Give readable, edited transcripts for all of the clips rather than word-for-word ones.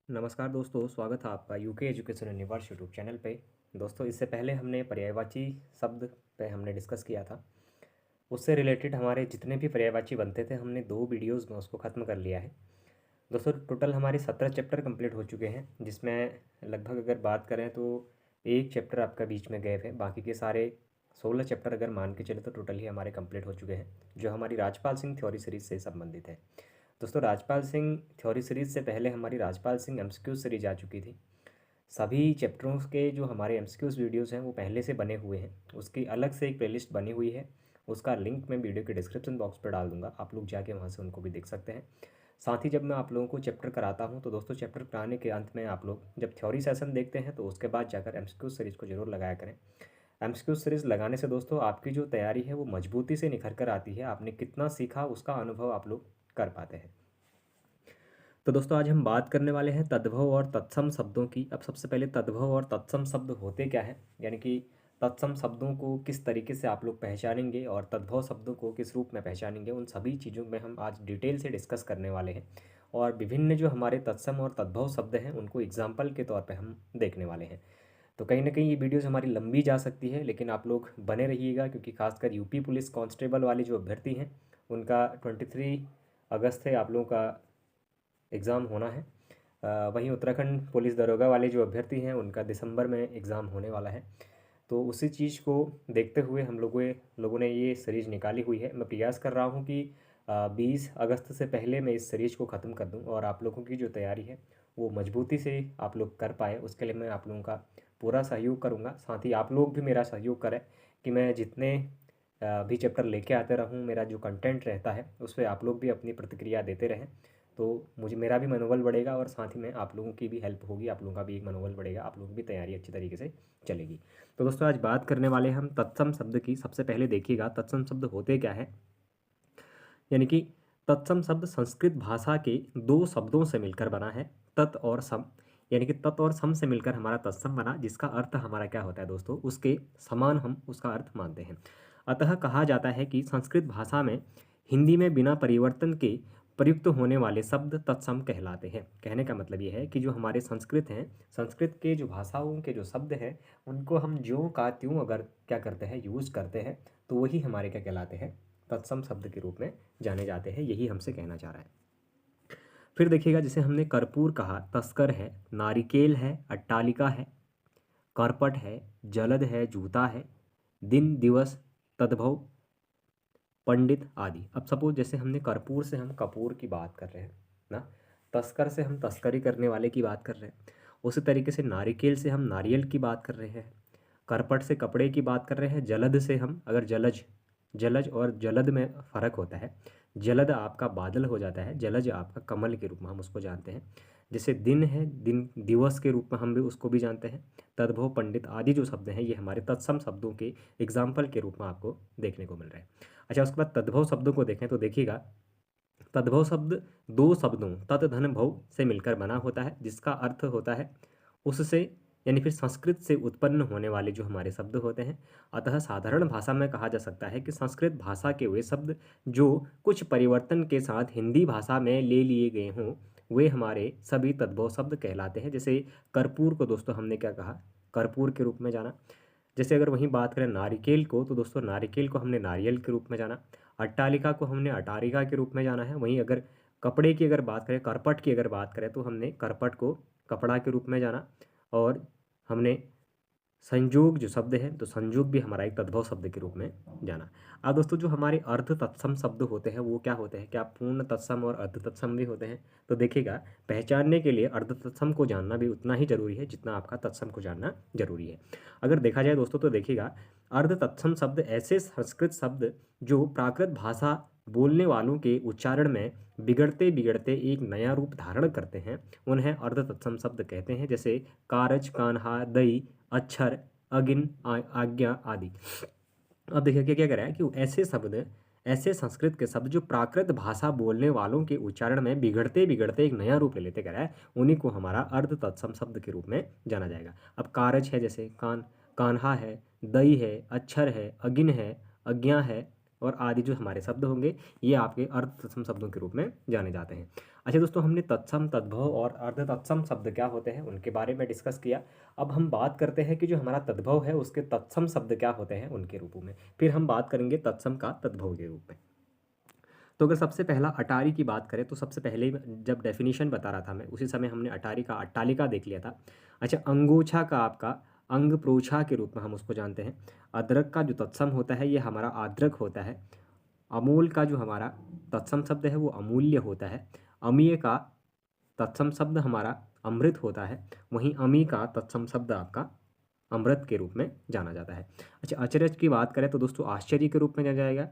नमस्कार दोस्तों, स्वागत है आपका UK education universe YouTube channel पे। दोस्तों, इससे पहले हमने पर्यायवाची शब्द पे हमने डिस्कस किया था। उससे रिलेटेड हमारे जितने भी पर्यायवाची बनते थे हमने 2 वीडियोज़ में उसको ख़त्म कर लिया है। दोस्तों, टोटल हमारे 17 चैप्टर कंप्लीट हो चुके हैं, जिसमें लगभग अगर बात करें तो एक चैप्टर आपका बीच में गए थे। बाकी के सारे 16 चैप्टर अगर मान के चले तो टोटल ही हमारे कंप्लीट हो चुके हैं, जो हमारी राजपाल सिंह थ्योरी सीरीज से संबंधित है। दोस्तों, राजपाल सिंह थ्योरी सीरीज से पहले हमारी राजपाल सिंह एमसीक्यू सीरीज आ चुकी थी। सभी चैप्टरों के जो हमारे एमसीक्यूज़ वीडियोज़ हैं वो पहले से बने हुए हैं। उसकी अलग से एक प्लेलिस्ट बनी हुई है, उसका लिंक मैं वीडियो के डिस्क्रिप्शन बॉक्स पर डाल दूंगा, आप लोग जाके वहाँ से उनको भी देख सकते हैं। साथ ही जब मैं आप लोगों को चैप्टर कराता हूँ तो दोस्तों, चैप्टर कराने के अंत में आप लोग जब थ्योरी सेशन देखते हैं तो उसके बाद जाकर एमसीक्यू सीरीज़ को जरूर लगाया करें। एमसीक्यू सीरीज़ लगाने से दोस्तों आपकी जो तैयारी है वो मजबूती से निखर कर आती है। आपने कितना सीखा उसका अनुभव आप लोग कर पाते हैं। तो दोस्तों, आज हम बात करने वाले हैं तद्भव और तत्सम शब्दों की। अब सबसे पहले तद्भव और तत्सम शब्द होते क्या हैं, यानी कि तत्सम शब्दों को किस तरीके से आप लोग पहचानेंगे और तद्भव शब्दों को किस रूप में पहचानेंगे, उन सभी चीज़ों में हम आज डिटेल से डिस्कस करने वाले हैं। और विभिन्न जो हमारे तत्सम और तद्भव शब्द हैं उनको एग्जाम्पल के तौर पर हम देखने वाले हैं। तो कहीं ना कहीं ये वीडियोज़ हमारी लंबी जा सकती है, लेकिन आप लोग बने रहिएगा, क्योंकि खासकर यूपी पुलिस कांस्टेबल वाले जो अभ्यर्थी हैं उनका 23 अगस्त से आप लोगों का एग्ज़ाम होना है। वहीं उत्तराखंड पुलिस दरोगा वाले जो अभ्यर्थी हैं उनका दिसंबर में एग्ज़ाम होने वाला है। तो उसी चीज़ को देखते हुए हम लोगों ने ये सीरीज़ निकाली हुई है। मैं प्रयास कर रहा हूँ कि 20 अगस्त से पहले मैं इस सीरीज़ को ख़त्म कर दूँ और आप लोगों की जो तैयारी है वो मजबूती से आप लोग कर पाएँ, उसके लिए मैं आप लोगों का पूरा सहयोग करूँगा। साथ ही आप लोग भी मेरा सहयोग करें कि मैं जितने भी चैप्टर लेके आते रहूँ, मेरा जो कंटेंट रहता है उस पर आप लोग भी अपनी प्रतिक्रिया देते रहें। तो मुझे मेरा भी मनोबल बढ़ेगा और साथ ही में आप लोगों की भी हेल्प होगी, आप लोगों का भी एक मनोबल बढ़ेगा, आप लोगों की भी तैयारी अच्छी तरीके से चलेगी। तो दोस्तों, आज बात करने वाले हैं हम तत्सम शब्द की। सबसे पहले देखिएगा तत्सम शब्द होते क्या है। यानी कि तत्सम शब्द संस्कृत भाषा के 2 शब्दों से मिलकर बना है, तत् और सम। यानी कि तत् और सम से मिलकर हमारा तत्सम बना, जिसका अर्थ हमारा क्या होता है दोस्तों, उसके समान हम उसका अर्थ मानते हैं। अतः कहा जाता है कि संस्कृत भाषा में हिंदी में बिना परिवर्तन के प्रयुक्त होने वाले शब्द तत्सम कहलाते हैं। कहने का मतलब ये है कि जो हमारे संस्कृत हैं, संस्कृत के जो भाषाओं के जो शब्द हैं उनको हम ज्यों का त्यों अगर क्या करते हैं, यूज़ करते हैं, तो वही हमारे क्या कहलाते हैं, तत्सम शब्द के रूप में जाने जाते हैं। यही हमसे कहना चाह रहा है। फिर देखिएगा, जैसे हमने कर्पूर कहा, तस्कर है, नारिकेल है, अट्टालिका है, करपट है, जलद है, जूता है, दिन दिवस, तद्भव, पंडित आदि। अब सपोज जैसे हमने कर्पूर से हम कपूर की बात कर रहे हैं ना, तस्कर से हम तस्करी करने वाले की बात कर रहे हैं, उसी तरीके से नारिकेल से हम नारियल की बात कर रहे हैं, करपट से कपड़े की बात कर रहे हैं, जलद से हम अगर जलज, जलज और जलद में फ़र्क होता है। जलद आपका बादल हो जाता है, जलज आपका कमल के रूप में हम उसको जानते हैं। जैसे दिन है, दिन दिवस के रूप में हम भी उसको भी जानते हैं। तद्भव, पंडित आदि जो शब्द हैं ये हमारे तत्सम शब्दों के एग्जाम्पल के रूप में आपको देखने को मिल रहे हैं। अच्छा, उसके बाद तद्भव शब्दों को देखें तो देखिएगा, तद्भव शब्द 2 शब्दों तत् धन भव से मिलकर बना होता है, जिसका अर्थ होता है उससे, यानी फिर संस्कृत से उत्पन्न होने वाले जो हमारे शब्द होते हैं। अतः साधारण भाषा में कहा जा सकता है कि संस्कृत भाषा के वे शब्द जो कुछ परिवर्तन के साथ हिंदी भाषा में ले लिए गए हों, वे हमारे सभी तद्भव शब्द कहलाते हैं। जैसे कर्पूर को दोस्तों हमने क्या कहा, कर्पूर के रूप में जाना। जैसे अगर वहीं बात करें नारिकेल को, तो दोस्तों नारिकेल को हमने नारियल के रूप में जाना। अट्टालिका को हमने अटारिका के रूप में जाना है। वहीं अगर कपड़े की अगर बात करें, करपट की अगर बात करें, तो हमने करपट को कपड़ा के रूप में जाना। और हमने संयोग जो शब्द है, तो संयोग भी हमारा एक तद्भव शब्द के रूप में जाना। अब दोस्तों, जो हमारे अर्ध तत्सम शब्द होते हैं वो क्या होते हैं, क्या पूर्ण तत्सम और अर्ध तत्सम भी होते हैं? तो देखिएगा, पहचानने के लिए अर्ध तत्सम को जानना भी उतना ही जरूरी है जितना आपका तत्सम को जानना जरूरी है। अगर देखा जाए दोस्तों तो देखिएगा, अर्ध तत्सम शब्द ऐसे संस्कृत शब्द जो प्राकृत भाषा बोलने वालों के उच्चारण में बिगड़ते बिगड़ते एक नया रूप धारण करते हैं, उन्हें अर्ध तत्सम शब्द कहते हैं। जैसे कारज, कान्हा, दई, अक्षर, अगिन, आज्ञा आदि। अब देखिए क्या क्या कह रहा है कि ऐसे शब्द, ऐसे संस्कृत के शब्द जो प्राकृत भाषा बोलने वालों के उच्चारण में बिगड़ते बिगड़ते एक नया रूप ले लेते, कह रहा है उन्हीं को हमारा अर्ध तत्सम शब्द के रूप में जाना जाएगा। अब कारज है, जैसे कान्हा है, दई है, अक्षर है, अगिन है, अज्ञा है और आदि जो हमारे शब्द होंगे ये आपके अर्ध तत्सम शब्दों के रूप में जाने जाते हैं। अच्छा दोस्तों, हमने तत्सम, तद्भव और अर्ध तत्सम शब्द क्या होते हैं उनके बारे में डिस्कस किया। अब हम बात करते हैं कि जो हमारा तद्भव है उसके तत्सम शब्द क्या होते हैं उनके रूपों में, फिर हम बात करेंगे तत्सम का तद्भव के रूप में। तो अगर सबसे पहला अटारी की बात करें तो सबसे पहले जब डेफिनेशन बता रहा था मैं, उसी समय हमने अटारी का अट्टालिका देख लिया था। अच्छा, अंगोछा का आपका अंग प्रोछा के रूप में हम उसको जानते हैं। अदरक का जो तत्सम होता है ये हमारा आद्रक होता है। अमूल का जो हमारा तत्सम शब्द है वो अमूल्य होता है। अमीय का तत्सम शब्द हमारा अमृत होता है। वहीं अमी का तत्सम शब्द आपका अमृत के रूप में जाना जाता है। अच्छा, अचरज की बात करें तो दोस्तों आश्चर्य के रूप में जाना जाएगा।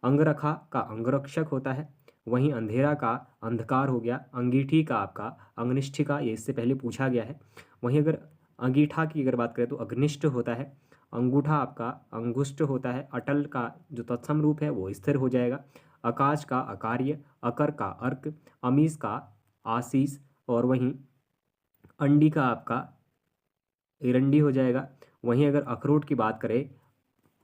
अंगरखा का अंगरक्षक होता है। वहीं अंधेरा का अंधकार हो गया। अंगीठी का आपका अग्निष्ठिका, ये इससे पहले पूछा गया है। वहीं अगर अंगीठा की अगर बात करें तो अग्निष्ठ होता है। अंगूठा आपका अंगुष्ठ होता है। अटल का जो तत्सम रूप है वो स्थिर हो जाएगा। आकाश का अकार्य, अकर का अर्क, अमीस का आशीष, और वहीं अंडी का आपका एरंडी हो जाएगा। वहीं अगर अखरोट की बात करें,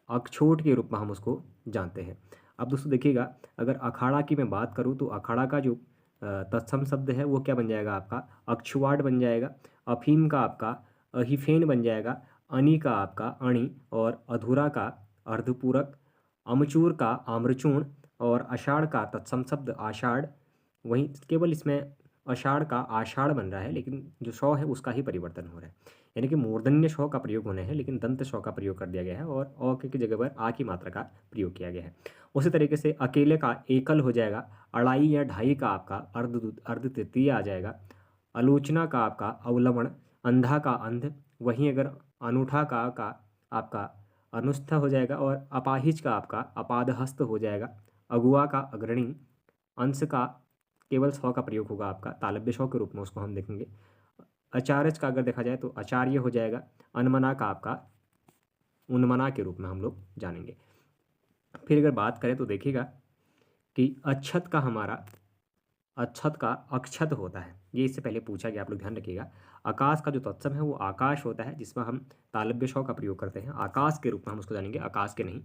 अखछोट के रूप में हम उसको जानते हैं। अब दोस्तों देखिएगा, अगर अखाड़ा की मैं बात करूं तो अखाड़ा का जो तत्सम शब्द है वो क्या बन जाएगा आपका अक्षुवाड बन जाएगा। अफीम का आपका अहिफेन बन जाएगा। अनी का आपका अणी, और अधूरा का अर्धपूरक। अमचूर का आम्रचूर्ण, और आषाढ़ का तत्सम शब्द आषाढ़। वहीं केवल इसमें आषाढ़ का आषाढ़ बन रहा है, लेकिन जो शौ है उसका ही परिवर्तन हो रहा है, यानी कि मूर्धन्य शौ का प्रयोग होना है लेकिन दंत शौ का प्रयोग कर दिया गया है और अ की जगह पर आ की मात्रा का प्रयोग किया गया है। उसी तरीके से अकेले का एकल हो जाएगा। अढ़ाई या ढाई का आपका अर्ध तृतीय आ जाएगा। आलोचना का आपका अवलंबन। अंधा का अंध। वहीं अगर अनूठा का आपका अनुस्थ हो जाएगा, और अपाहिज का आपका अपादहस्त हो जाएगा। अगुआ का अग्रणी। अंश का केवल सौ का प्रयोग होगा आपका तालव्य सौ के रूप में, उसको हम देखेंगे। आचार्य का अगर देखा जाए तो आचार्य हो जाएगा। अनमना का आपका उन्मना के रूप में हम लोग जानेंगे। फिर अगर बात करें तो देखिएगा कि अक्षत का हमारा अक्षत का अक्षत होता है, ये इससे पहले पूछा गया, आप लोग ध्यान रखिएगा। आकाश का जो तत्सम है वो आकाश होता है, जिसमें हम तालव्य शौ का प्रयोग करते हैं। आकाश के रूप में हम उसको जानेंगे, आकाश के नहीं।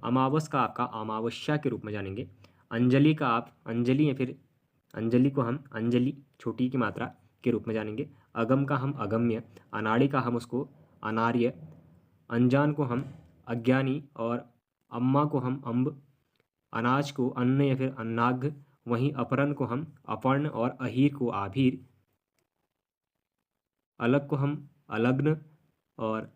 अमावस का आपका अमावस्या के रूप में जानेंगे। अंजलि का आप अंजलि, या फिर अंजलि को हम अंजलि छोटी की मात्रा के रूप में जानेंगे। अगम का हम अगम्य। अनाड़ी का हम उसको अनार्य। अनजान को हम अज्ञानी, और अम्मा को हम अम्ब। अनाज को अन्न या फिर अन्नाग्ध। वहीं अपरण को हम अपर्ण, और अहीर को आभीर। अलग को हम अलग्न, और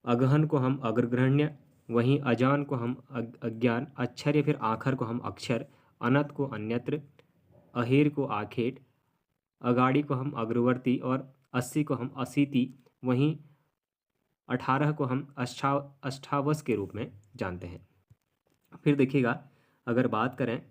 अगहन को हम अग्रगण्य। वहीं अजान को हम अज्ञान। अक्षर या फिर आखर को हम अक्षर। अनत को अन्यत्र। अहेर को आखेट। अगाड़ी को हम अग्रवर्ती, और 80 को हम अशीति। वहीं 18 को हम अष्टावस के रूप में जानते हैं। फिर देखिएगा, अगर बात करें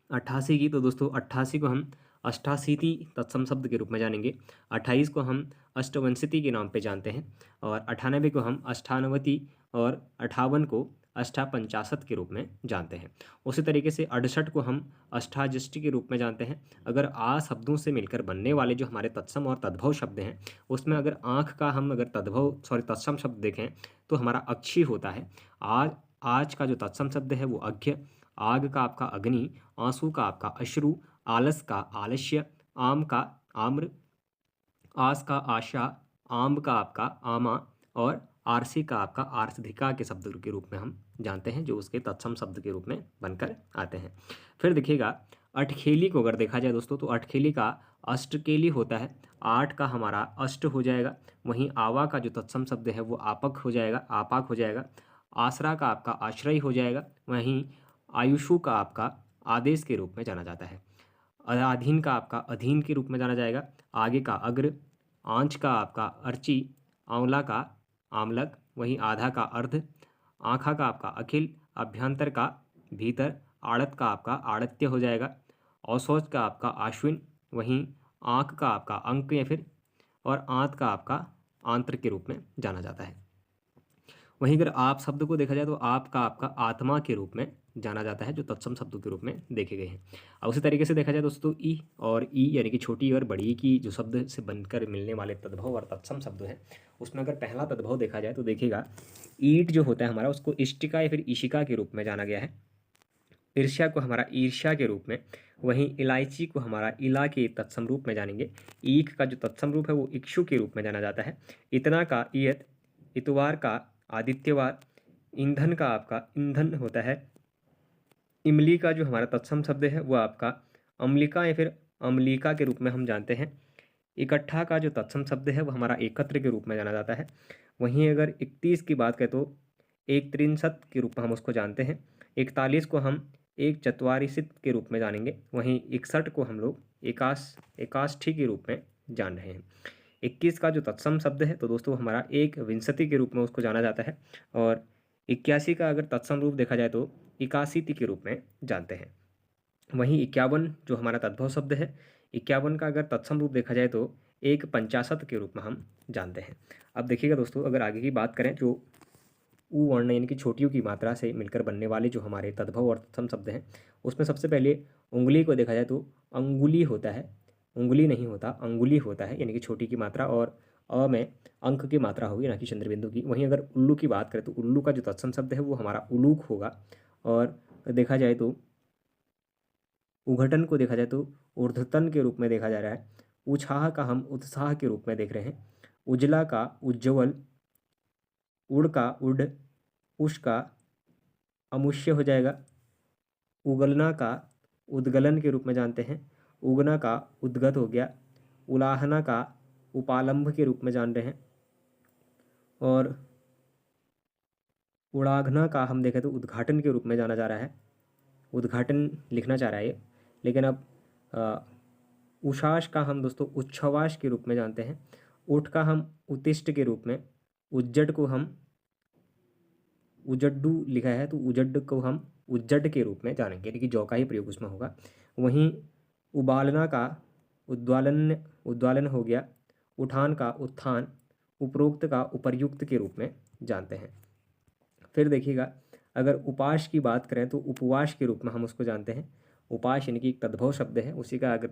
88 की, तो दोस्तों 88 को हम अष्टाशीति तत्सम शब्द के रूप में जानेंगे। 28 को हम अष्टवंशति के नाम पे जानते हैं, और 98 को हम अष्टानवति, और 58 को अष्टापंचाशत के रूप में जानते हैं। उसी तरीके से 68 को हम अष्टाजष्टि के रूप में जानते हैं। अगर आ शब्दों से मिलकर बनने वाले जो हमारे तत्सम और तद्भव शब्द हैं, उसमें अगर आँख का हम अगर तत्सम शब्द देखें तो हमारा अक्षी होता है। आज का जो तत्सम शब्द है वो अघ्य। आग का आपका अग्नि। आंसू का आपका अश्रु। आलस का आलस्य। आम का आम्र। आस का आशा। आम्ब का आपका आमा, और आरसी का आपका आर्थिका के शब्द के रूप में हम जानते हैं, जो उसके तत्सम शब्द के रूप में बनकर आते हैं। फिर देखिएगा, अठखेली को अगर देखा जाए दोस्तों तो अठखेली का अष्टकेली होता है। आठ का हमारा अष्ट हो जाएगा। वहीं आवा का जो तत्सम शब्द है वो आपक हो जाएगा, आपाक हो जाएगा। आसरा का आपका आश्रय हो जाएगा। वहीं आयुषु का आपका आदेश के रूप में जाना जाता है। अधीन का आपका अधीन के रूप में जाना जाएगा। आगे का अग्र। आंच का आपका अर्ची। आंवला का आमलक। वहीं आधा का अर्ध। आँखा का आपका अखिल। अभ्यंतर का भीतर। आड़त का आपका आड़त्य हो जाएगा। औसौच का आपका आश्विन। वहीं आँख का आपका अंक या फिर, और आंत का आपका आंत्र के रूप में जाना जाता है। वहीं अगर आप शब्द को देखा जाए तो आप का आपका आत्मा के रूप में जाना जाता है, जो तत्सम शब्दों के रूप में देखे गए हैं। अब उसी तरीके से देखा जाए दोस्तों ई और ई यानी कि छोटी और बड़ी की जो शब्द से बनकर मिलने वाले तद्भव और तत्सम शब्द हैं, उसमें अगर पहला तद्भव देखा जाए तो देखिएगा ईट जो होता है हमारा उसको इष्टिका या फिर ईशिका के रूप में जाना गया है। ईर्ष्या को हमारा ईर्ष्या के रूप में, वहीं इलायची को हमारा इला के तत्सम रूप में जानेंगे। ईख का जो तत्सम रूप है वो इक्षु के रूप में जाना जाता है। इतना का ईयत, इतवार का आदित्यवार, ईंधन का आपका ईंधन होता है। इमली का जो हमारा तत्सम शब्द है वो आपका अम्लिका या फिर अम्लिका के रूप में हम जानते हैं। इकट्ठा का जो तत्सम शब्द है वो हमारा एकत्र के रूप में जाना जाता है। वहीं अगर 31 की बात करें तो एक त्रिंशत के रूप में हम उसको जानते हैं। 41 को हम एक चतवारिशित के रूप में जानेंगे। वहीं 61 को हम लोग एकाष्ठी के रूप में जान रहे हैं। 21 का जो तत्सम शब्द है तो दोस्तों हमारा एक विंशति के रूप में उसको जाना जाता है। और 81 का अगर तत्सम रूप देखा जाए तो इक्यासीति के रूप में जानते हैं। वहीं 51 जो हमारा तद्भव शब्द है, 51 का अगर तत्सम रूप देखा जाए तो एक पंचाशत के रूप में हम जानते हैं। अब देखिएगा दोस्तों, अगर आगे की बात करें जो ऊ वर्ण यानी कि छोटी ऊ की मात्रा से मिलकर बनने वाले जो हमारे तद्भव और तत्सम शब्द हैं, उसमें सबसे पहले उंगली को देखा जाए तो अंगुली होता है। उंगली नहीं होता, अंगुली होता है, यानी कि छोटी की मात्रा, और अ में अंक की मात्रा होगी, ना कि चंद्रबिंदु की। वहीं अगर उल्लू की बात करें तो उल्लू का जो तत्सम शब्द है वो हमारा उलूक होगा। और देखा जाए तो उघटन को देखा जाए तो ऊर्ध्वतन के रूप में देखा जा रहा है। उछाह का हम उत्साह के रूप में देख रहे हैं। उजला का उज्ज्वल, उड़ का उड, उष का अमुष्य हो जाएगा। उगलना का उद्गलन के रूप में जानते हैं। उगना का उद्गत हो गया। उलाहना का उपालंभ के रूप में जान रहे हैं। और उड़ाघना का हम देखें तो उद्घाटन के रूप में जाना जा रहा है। उद्घाटन लिखना चाह रहा है ये, लेकिन अब उषाश का हम दोस्तों उच्छ्वास के रूप में जानते हैं। उठ का हम उत्तिष्ठ के रूप में, उज्जड को हम उजड्डू लिखा है तो उजड्ड को हम उज्जड के रूप में जानेंगे, यानी कि जौ का ही प्रयोग उसमें होगा। वहीं उबालना का उद्वालन हो गया। उठान का उत्थान, उपरोक्त का उपर्युक्त के रूप में जानते हैं। फिर देखिएगा, अगर उपास की बात करें तो उपवास के रूप में हम उसको जानते हैं। उपास यानी कि एक तद्भव शब्द है, उसी का अगर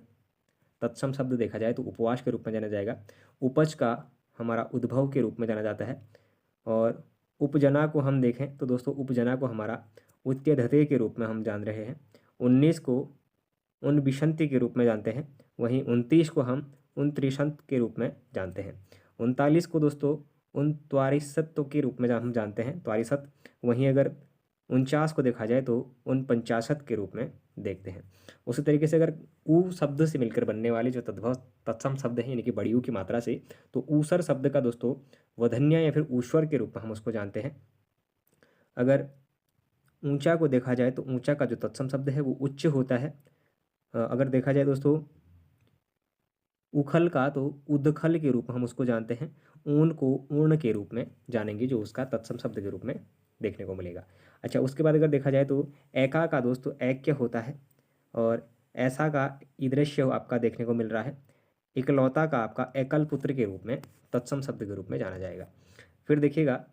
तत्सम शब्द देखा जाए तो उपवास के रूप में जाना जाएगा। उपज का हमारा उद्भव के रूप में जाना जाता है। और उपजना को हम देखें तो दोस्तों उपजना को हमारा उत्त्यधते के रूप में हम जान रहे हैं। 19 को उन विशंति के रूप में जानते हैं। वहीं 29 को हम उन त्रिशंत के रूप में जानते हैं। 39 को दोस्तों उन त्वारिशत्व के रूप में हम जानते हैं, त्वारिशत। वहीं अगर 49 को देखा जाए तो उन पंचाशत के रूप में देखते हैं। उसी तरीके से अगर ऊ शब्द से मिलकर बनने वाले जो तद्भव तत्सम शब्द हैं, यानी कि बड़ी ऊ की मात्रा से, तो ऊसर शब्द का दोस्तों वधन्या या फिर ऊश्वर के रूप में हम उसको जानते हैं। अगर ऊंचा को देखा जाए तो ऊंचा का जो तत्सम शब्द है वो उच्च होता है। अगर देखा जाए दोस्तों उखल का तो उदखल के रूप में हम उसको जानते हैं। ऊन को ऊर्ण के रूप में जानेंगे, जो उसका तत्सम शब्द के रूप में देखने को मिलेगा। अच्छा, उसके बाद अगर देखा जाए तो ऐका का दोस्तों ऐक्य होता है। और ऐसा का ईदृश्य आपका देखने को मिल रहा है। इकलौता का आपका एकल पुत्र के रूप में तत्सम शब्द के रूप में जाना जाएगा। फिर देखिएगा,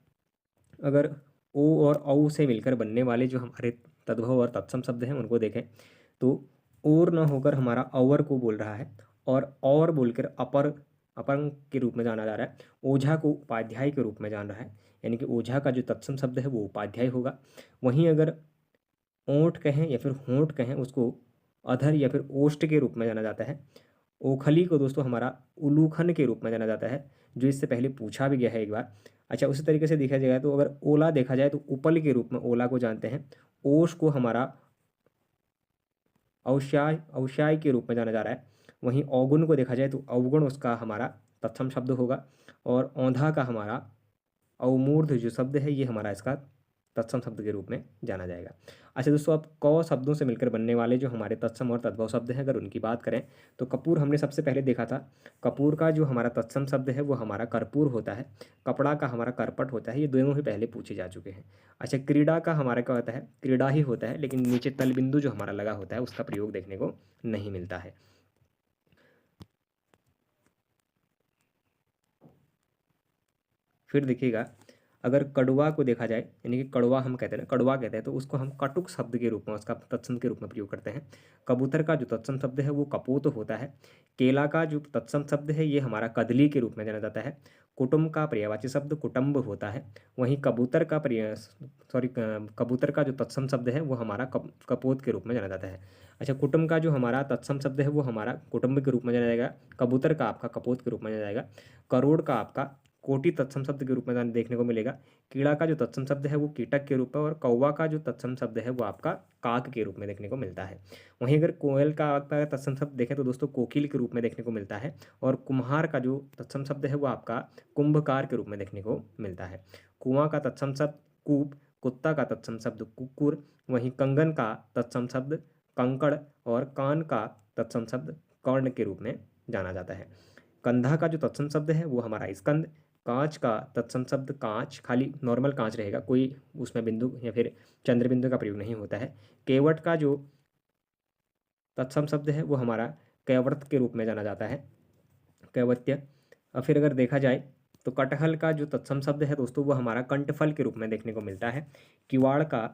अगर ओ और औ से मिलकर बनने वाले जो हमारे तद्भव और तत्सम शब्द हैं उनको देखें तो और न होकर हमारा अवर को बोल रहा है, और बोलकर अपर अपंग के रूप में जाना जा रहा है। ओझा को उपाध्याय के रूप में जान रहा है, यानी कि ओझा का जो तत्सम शब्द है वो उपाध्याय होगा। वहीं अगर ओंठ कहें या फिर होंठ कहें, उसको अधर या फिर ओष्ठ के रूप में जाना जाता है। ओखली को दोस्तों हमारा उलूखन के रूप में जाना जाता है, जो इससे पहले पूछा भी गया है एक बार। अच्छा, उसी तरीके से देखा जाएगा तो अगर ओला देखा जाए तो उपल के रूप में ओला को जानते हैं। ओश को हमारा औशाय के रूप में जाना जा रहा है। वहीं अवगुण को देखा जाए तो अवगुण उसका हमारा तत्सम शब्द होगा। और औंधा का हमारा अवमूर्ध जो शब्द है ये हमारा इसका तत्सम शब्द के रूप में जाना जाएगा। अच्छा दोस्तों, अब क शब्दों से मिलकर बनने वाले जो हमारे तत्सम और तद्भव शब्द हैं, अगर उनकी बात करें तो कपूर हमने सबसे पहले देखा था। कपूर का जो हमारा तत्सम शब्द है वो हमारा कर्पूर होता है। कपड़ा का हमारा करपट होता है। ये दोनों ही पहले पूछे जा चुके हैं। अच्छा, क्रीड़ा का हमारा क्या होता है? क्रीड़ा ही होता है, लेकिन नीचे तलबिंदु जो हमारा लगा होता है उसका प्रयोग देखने को नहीं मिलता है। फिर देखिएगा, अगर कड़वा को देखा जाए, यानी कि कड़वा हम कहते हैं ना, कड़वा कहते हैं, तो उसको हम कटुक शब्द के रूप में, उसका तत्सम के रूप में प्रयोग करते हैं। कबूतर का जो तत्सम शब्द है वो कपोत होता है। केला का जो तत्सम शब्द है ये हमारा कदली के रूप में जाना जाता है। कुटुम्ब का पर्यायवाची शब्द कुटुम्ब होता है। वहीं कबूतर का कबूतर का जो तत्सम शब्द है वो हमारा कपोत के रूप में जाना जाता है। अच्छा, कुटुम्ब का जो हमारा तत्सम शब्द है वो हमारा कुटुम्ब के रूप में जाना जाएगा। कबूतर का आपका कपोत के रूप में जाना जाएगा। करोड़ का आपका कोटि तत्सम शब्द के रूप में देखने को मिलेगा। कीड़ा का जो तत्सम शब्द है वो कीटक के रूप में, और कौवा का जो तत्सम शब्द है वो आपका काक के रूप में देखने को मिलता है। वहीं अगर कोयल का आपका तत्सम शब्द देखें तो दोस्तों कोकिल के रूप में देखने को मिलता है। और कुम्हार का जो तत्सम शब्द है वो आपका कुंभकार के रूप में देखने को मिलता है। कुआं का तत्सम शब्द कूप, कुत्ता का तत्सम शब्द कुकुर, वहीं कंगन का तत्सम शब्द कंकड़, और कान का तत्सम शब्द कर्ण के रूप में जाना जाता है। कंधा का जो तत्सम शब्द है वो हमारा स्कंद। कांच का तत्सम शब्द कांच, खाली नॉर्मल कांच रहेगा, कोई उसमें बिंदु या फिर चंद्र बिंदु का प्रयोग नहीं होता है। केवट का जो तत्सम शब्द है वो हमारा कैवर्त के रूप में जाना जाता है, कैवत्य। और फिर अगर देखा जाए तो कटहल का जो तत्सम शब्द है दोस्तों वो हमारा कंठफल के रूप में देखने को मिलता है। किवाड़ का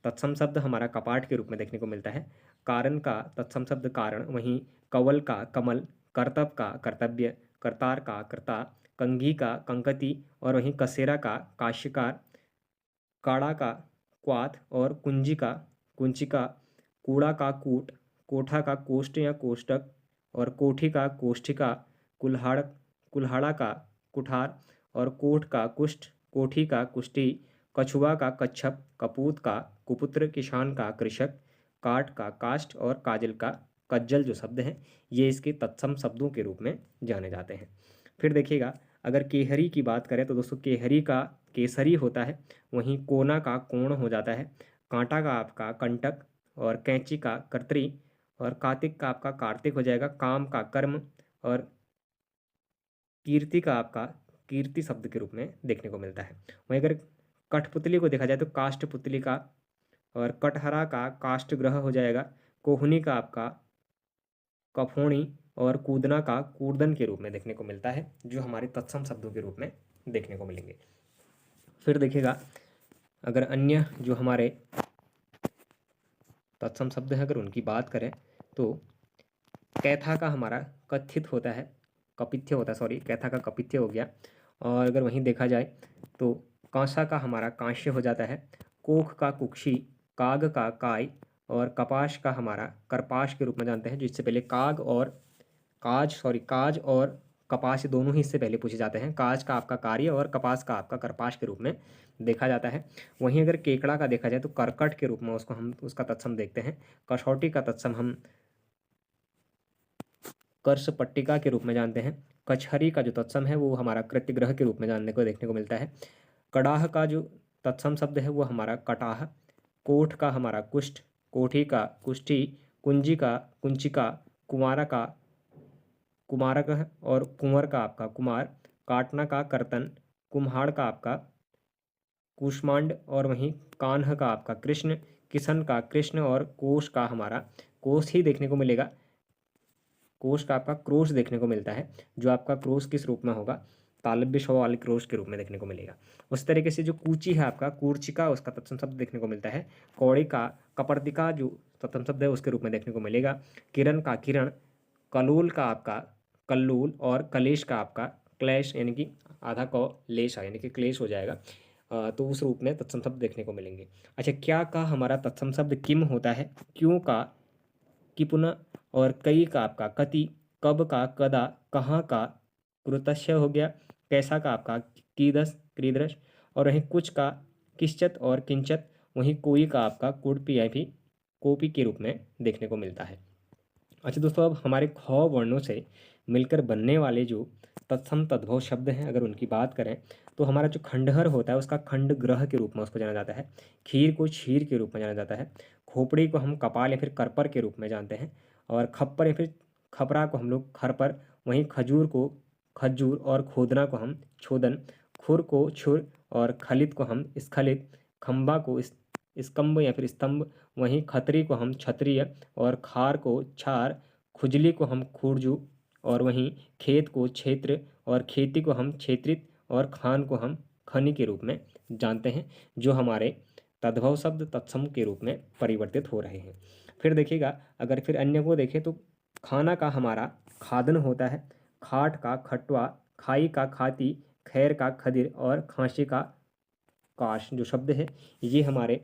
तत्सम शब्द हमारा कपाट के रूप में देखने को मिलता है। कारण का तत्सम शब्द कारण, वहीं कवल का कमल, करतब का कर्तव्य, करतार का कर्ता, कंघी का कंकति, और वहीं कसेरा का काश्यकार, काड़ा का क्वाथ, और कुंजी का कुंचिका, कूड़ा का कूट, कोठा का कोष्ठ या कोष्टक, और कोठी का कोष्ठिका, कुल्हाड़ कुल्हाड़ा का कुठार, और कोठ का कुष्ठ, कोठी का कुष्ठी, कछुआ का कच्छप, कपूत का कुपुत्र, किसान का कृषक, काठ का काष्ठ, और काजल का कज्जल जो शब्द हैं ये इसके तत्सम शब्दों के रूप में जाने जाते हैं। फिर देखिएगा, अगर केहरी की बात करें तो दोस्तों केहरी का केसरी होता है। वहीं कोना का कोण हो जाता है। कांटा का आपका कंटक, और कैंची का कर्तरी, और कार्तिक का आपका कार्तिक हो जाएगा। काम का कर्म, और कीर्ति का आपका कीर्ति शब्द के रूप में देखने को मिलता है। वहीं अगर कठपुतली को देखा जाए तो काष्ठपुतली का, और कटहरा का काष्ठग्रह हो जाएगा। कोहनी का आपका कफोणी, और कूदना का कूर्दन के रूप में देखने को मिलता है, जो हमारे तत्सम शब्दों के रूप में देखने को मिलेंगे। फिर देखिएगा, अगर अन्य जो हमारे तत्सम शब्द हैं अगर उनकी बात करें तो कैथा का हमारा कथित होता है, कपिथ्य होता है, सॉरी, कैथा का कपिथ्य हो गया। और अगर वहीं देखा जाए तो कांसा का हमारा कांस्य हो जाता है। कोख का कुक्षी, काग का काय, और कपाश का हमारा करपाश के रूप में जानते हैं, जिससे पहले काज और कपास दोनों ही इससे पहले पूछे जाते हैं। काज का आपका कार्य, और कपास का आपका करपाश के रूप में देखा जाता है। वहीं अगर केकड़ा का देखा जाए तो करकट के रूप में उसको हम उसका तत्सम देखते हैं। कसौटी का तत्सम हम कर्ष पट्टिका के रूप में जानते हैं। कचहरी का जो तत्सम है वो हमारा कृत्यग्रह के रूप में जानने को देखने को मिलता है। कड़ाह का जो तत्सम शब्द है वो हमारा कटाह। कोठ का हमारा कुष्ठ, कोठी का कुष्ठी, कुंजी का कुंचिका, कुमारा का कुमारक है, और कुंवर का आपका कुमार, काटना का कर्तन, कुम्हाड़ का आपका कूष्मांड, और वहीं कान्ह का आपका कृष्ण, किशन का कृष्ण, और कोश का हमारा कोश ही देखने को मिलेगा। कोश का आपका क्रोश देखने को मिलता है, जो आपका क्रोश किस रूप में होगा, तालव्य स्व वाले क्रोश के रूप में देखने को मिलेगा। उस तरीके से जो कूची है आपका कूर्चिका, उसका तत्सम शब्द देखने को मिलता है। कौड़ी का कपर्दिका जो तत्सम शब्द है उसके रूप में देखने को मिलेगा। किरण का किरण, कलोल का आपका कल्लूल, और कलेश का आपका क्लेश, यानी कि आधा क लेश यानी कि क्लेश हो जाएगा। तो उस रूप में तत्सम शब्द देखने को मिलेंगे। अच्छा, क्या का हमारा तत्सम शब्द किम होता है। क्यों का कि पुनः, और कई का आपका कति, कब का कदा, कहाँ का कृतस्य हो गया, कैसा का आपका कीदस क्रीदृश, और वहीं कुछ का किश्चत और किंचत, वहीं कोई का आपका कुड़पी या फिर कोपी के रूप में देखने को मिलता है। अच्छा दोस्तों, अब हमारे ख वर्णों से मिलकर बनने वाले जो तत्सम तद्भव शब्द हैं अगर उनकी बात करें तो हमारा जो खंडहर होता है उसका खंड ग्रह के रूप में उसको जाना जाता है। खीर को क्षीर के रूप में जाना जाता है। खोपड़ी को हम कपाल या फिर करपर के रूप में जानते हैं। और खप्पर या फिर खपरा को हम लोग खरपर, वहीं खजूर को खजूर, और खोदना को हम छोदन, खुर को छुर, और खलित को हम स्खलित, खम्बा को स्कंब या फिर स्तंभ, वहीं खतरी को हम क्षत्रिय, और खार को छार, खुजली को हम खुरजू, और वहीं खेत को क्षेत्र, और खेती को हम क्षेत्रित, और खान को हम खनि के रूप में जानते हैं, जो हमारे तद्भव शब्द तत्सम के रूप में परिवर्तित हो रहे हैं। फिर देखिएगा, अगर फिर अन्य को देखें तो खाना का हमारा खादन होता है, खाट का खटवा, खाई का खाती, खैर का खदिर और खांसी का काश जो शब्द है ये हमारे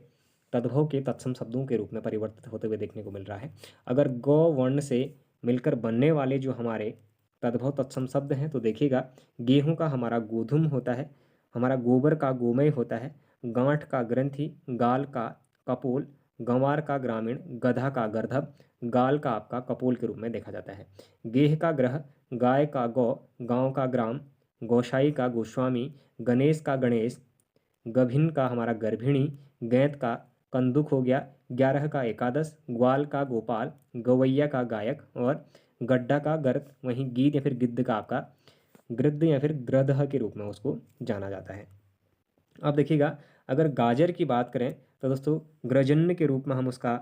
तद्भव के तत्सम शब्दों के रूप में परिवर्तित होते हुए देखने को मिल रहा है। अगर गौ वर्ण से मिलकर बनने वाले जो हमारे तद्भव तत्सम शब्द हैं तो देखिएगा, गेहूं का हमारा गोधुम होता है, हमारा गोबर का गोमय होता है, गांठ का ग्रंथि, गाल का कपोल, गंवार का ग्रामीण, गधा का गर्धब, गाल का आपका कपोल के रूप में देखा जाता है। गेह का ग्रह, गाय का गौ, गांव का ग्राम, गौशाई का गोस्वामी, गणेश का गणेश, गभिन का हमारा गर्भिणी, गैंत का कंदुक हो गया, 11 का एकादश, ग्वाल का गोपाल, गवैया का गायक और गड्ढा का गर्द, वहीं गीद या फिर गिद्ध का आपका गृद्ध या फिर ग्रदह के रूप में उसको जाना जाता है। अब देखिएगा, अगर गाजर की बात करें तो दोस्तों ग्रजन्य के रूप में हम उसका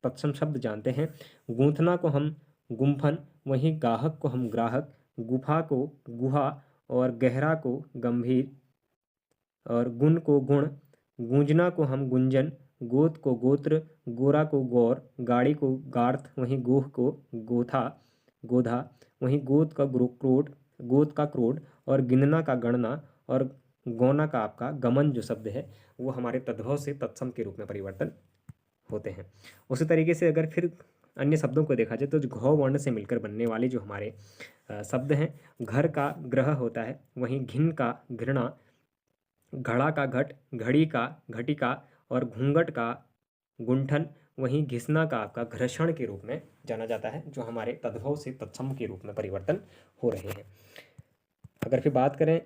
तत्सम शब्द जानते हैं। गूंथना को हम गुम्फन, वहीं गाहक को हम ग्राहक, गुफा को गुहा और गहरा को गंभीर और गुण को गुण, गूंजना को हम गुंजन, गोत को गोत्र, गोरा को गौर, गाड़ी को गार्थ, वहीं गोह को गोथा गोधा, वहीं गोत का क्रोड, गोत का क्रोड और गिनना का गणना और गौना का आपका गमन जो शब्द है वो हमारे तद्भव से तत्सम के रूप में परिवर्तन होते हैं। उसी तरीके से अगर फिर अन्य शब्दों को देखा जाए तो जो घौ वर्ण से मिलकर बनने वाले जो हमारे शब्द हैं, घर का ग्रह होता है, वहीं घिन का घृणा, घड़ा का घट, घड़ी का घटिका और घूंघट का गुंठन, वहीं घिसना का आपका घर्षण के रूप में जाना जाता है, जो हमारे तद्भव से तत्सम के रूप में परिवर्तन हो रहे हैं। अगर फिर बात करें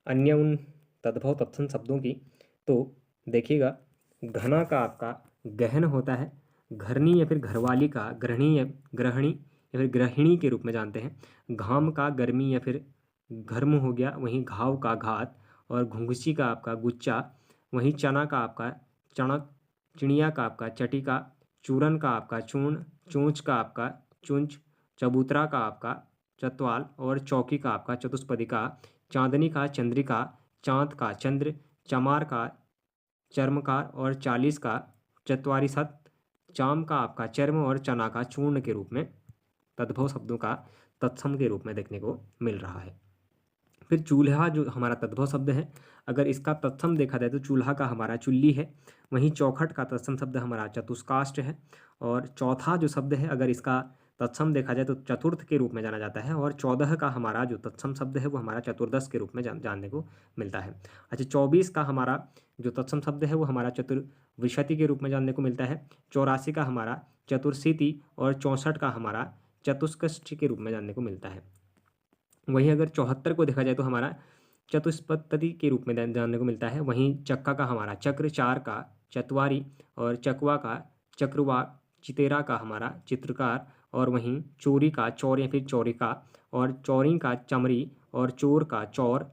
अन्य उन तद्भव तत्सम शब्दों की तो देखिएगा, घना का आपका गहन होता है, घरनी या फिर घरवाली का गृहिणी या फिर गृहिणी के रूप में जानते हैं, घाम का गर्मी या फिर घर्म हो गया, वहीं घाव का घात और घुंघसी का आपका गुच्चा, वहीं चना का आपका चणक, चिड़िया का आपका चटिका, चूरन का आपका चूर्ण, चोंच का आपका चुंच, चबूतरा का आपका चतवाल और चौकी का आपका चतुष्पदिका, चांदनी का चंद्रिका, चांद का चंद्र, चमार का चर्मकार और 40 का चत्वारिशत, चाम का आपका चर्म और चना का चूर्ण के रूप में तद्भव शब्दों का तत्सम के रूप में देखने को मिल रहा है। फिर चूल्हा जो हमारा तद्भव शब्द है, अगर इसका तत्सम देखा जाए तो चूल्हा का हमारा चुल्ली है, वहीं चौखट का तत्सम शब्द हमारा चतुष्काष्ठ है और चौथा जो शब्द है अगर इसका तत्सम देखा जाए तो चतुर्थ के रूप में जाना जाता है और 14 का हमारा जो तत्सम शब्द है वो हमारा चतुर्दश के रूप में जानने को मिलता है। अच्छा, 24 का हमारा जो तत्सम शब्द है वो हमारा चतुर्विशति के रूप में जानने को मिलता है, 84 का हमारा चतुर्शीति और 64 का हमारा चतुष्कष्टि के रूप में जानने को मिलता है। वहीं अगर 74 को देखा जाए तो हमारा चतुष्पत्ति के रूप में जानने को मिलता है, वहीं चक्का का हमारा चक्र, 4 का चतवारी और चकवा का चक्रवा, चितेरा का हमारा चित्रकार और वहीं चोरी का चौर या फिर चौरिका और चौरी का चमरी और चोर का चौर,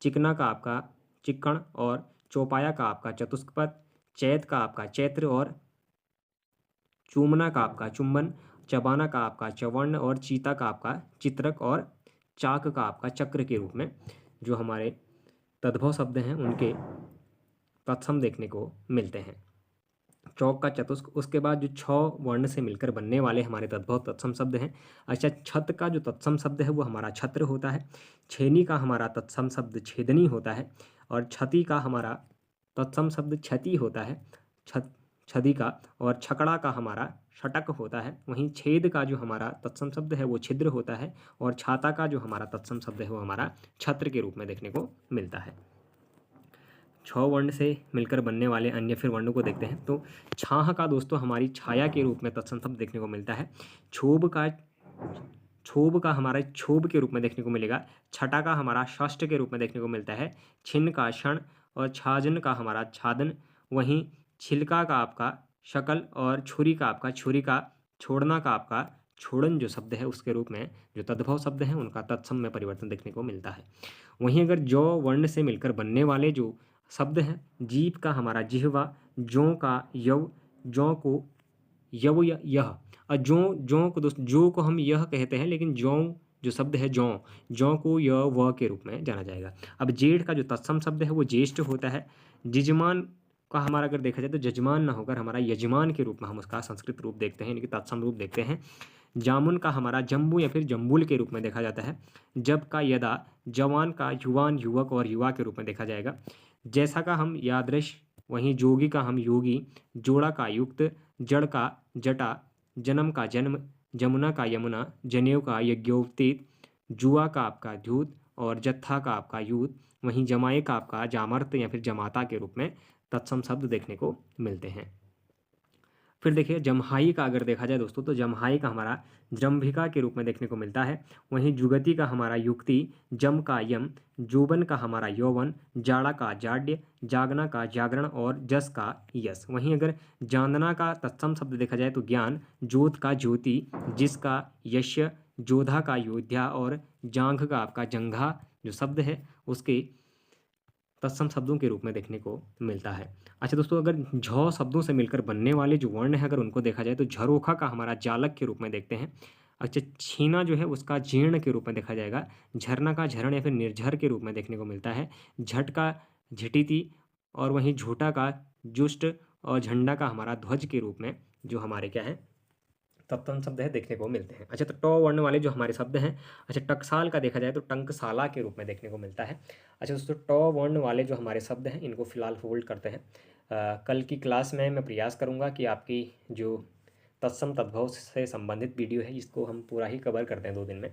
चिकना का आपका चिक्कण और चौपाया का आपका चतुष्पद, चैत का आपका चैत्र और चूमना का आपका चुंबन, चबाना का आपका चवर्ण और चीता का आपका चित्रक और चाक का आपका चक्र के रूप में जो हमारे तद्भव शब्द हैं उनके तत्सम देखने को मिलते हैं। चौक का चतुष्क, उसके बाद जो 6 वर्ण से मिलकर बनने वाले हमारे तद्भव तत्सम शब्द हैं। अच्छा, छत का जो तत्सम शब्द है वो हमारा छत्र होता है, छेनी का हमारा तत्सम शब्द छेदनी होता है और छती का हमारा तत्सम शब्द छति होता है, छदी का, और छकड़ा का हमारा षटक होता है, वहीं छेद का जो हमारा तत्सम शब्द है वो छिद्र होता है और छाता का जो हमारा तत्सम शब्द है वो हमारा छत्र के रूप में देखने को मिलता है। 6 वर्ण से मिलकर बनने वाले अन्य फिर वर्णों को देखते हैं तो छाह का दोस्तों हमारी छाया के रूप में तत्सम शब्द देखने को मिलता है, क्षोभ का हमारा क्षोभ के रूप में देखने को मिलेगा, छटा का हमारा षष्ठ के रूप में देखने को मिलता है, छिन्न का क्षण और छाजन का हमारा छादन, वहीं छिलका का आपका शकल और छुरी का आपका छुरिका, छोड़ना का आपका छोड़न जो शब्द है उसके रूप में जो तद्भव शब्द हैं उनका तत्सम में परिवर्तन देखने को मिलता है। वहीं अगर जौ वर्ण से मिलकर बनने वाले जो शब्द हैं, जीप का हमारा जिह्वा, जौ का यव, जौ को यव यह, और जौ को दोस्त जो को हम यह कहते हैं लेकिन जौ जो शब्द है जौ, जौ को य व के रूप में जाना जाएगा। अब जेठ का जो तत्सम शब्द है वो ज्येष्ठ होता है। जिजमान का हमारा अगर देखा जाए तो जजमान ना होकर हमारा यजमान के रूप में हम उसका संस्कृत रूप देखते हैं, यानी कि तत्सम रूप देखते हैं। जामुन का हमारा जम्बू या फिर जम्बुल के रूप में देखा जाता है। जब का यदा, जवान का युवान, युवक और युवा के रूप में देखा जाएगा। जैसा का हम यादृश, वहीं जोगी का हम योगी, जोड़ा का युक्त, जड़ का जटा, जन्म का जन्म, जमुना का यमुना, जनेऊ का यज्ञोपवीत, जुआ का आपका द्यूत और जत्था का आपका यूत, वहीं जमाए का आपका जामर्त या फिर जमाता के रूप में तत्सम शब्द देखने को मिलते हैं। फिर देखिए जमहाई का अगर देखा जाए दोस्तों, तो जमहाई का हमारा जम्भिका के रूप में देखने को मिलता है। वहीं जुगति का हमारा युक्ति, जम का यम, जोबन का हमारा यौवन, जाड़ा का जाड्य, जागना का जागरण और जस का यस। वहीं अगर जांदना का तत्सम शब्द देखा जाए तो ज्ञान, जोत का ज्योति, जिसका यश्य, जोधा का योद्धा और जांघ का आपका जंघा जो शब्द है उसके तत्सम शब्दों के रूप में देखने को मिलता है। अच्छा दोस्तों, अगर झ शब्दों से मिलकर बनने वाले जो वर्ण हैं अगर उनको देखा जाए तो झरोखा का हमारा जालक के रूप में देखते हैं। अच्छा, छीना जो है उसका जीर्ण के रूप में देखा जाएगा। झरना का झरण या फिर निर्झर के रूप में देखने को मिलता है। झट का झटिति और वहीं झोटा का जुष्ट और झंडा का हमारा ध्वज के रूप में जो हमारे क्या है तत्सम शब्द है देखने को मिलते हैं। अच्छा, तो ट वर्ण वाले जो हमारे शब्द हैं, अच्छा टकसाल का देखा जाए तो टंकसाला के रूप में देखने को मिलता है। अच्छा दोस्तों, ट वर्ण वाले जो हमारे शब्द हैं इनको फिलहाल होल्ड करते हैं। कल की क्लास में मैं प्रयास करूंगा कि आपकी जो तत्सम तद्भव से संबंधित वीडियो है इसको हम पूरा ही कवर करते हैं 2 दिन में।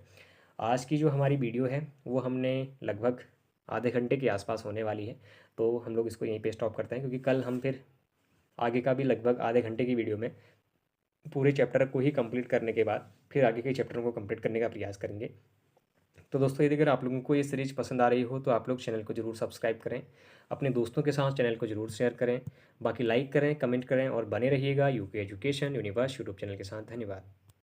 आज की जो हमारी वीडियो है वो हमने लगभग आधे घंटे के आसपास होने वाली है, तो हम लोग इसको यहीं पे स्टॉप करते हैं, क्योंकि कल हम फिर आगे का भी लगभग आधे घंटे की वीडियो में पूरे चैप्टर को ही कंप्लीट करने के बाद फिर आगे के चैप्टरों को कंप्लीट करने का प्रयास करेंगे। तो दोस्तों, यदि अगर आप लोगों को ये सीरीज़ पसंद आ रही हो तो आप लोग चैनल को ज़रूर सब्सक्राइब करें, अपने दोस्तों के साथ चैनल को ज़रूर शेयर करें, बाकी लाइक करें, कमेंट करें और बने रहिएगा UK education universe YouTube channel के साथ। धन्यवाद।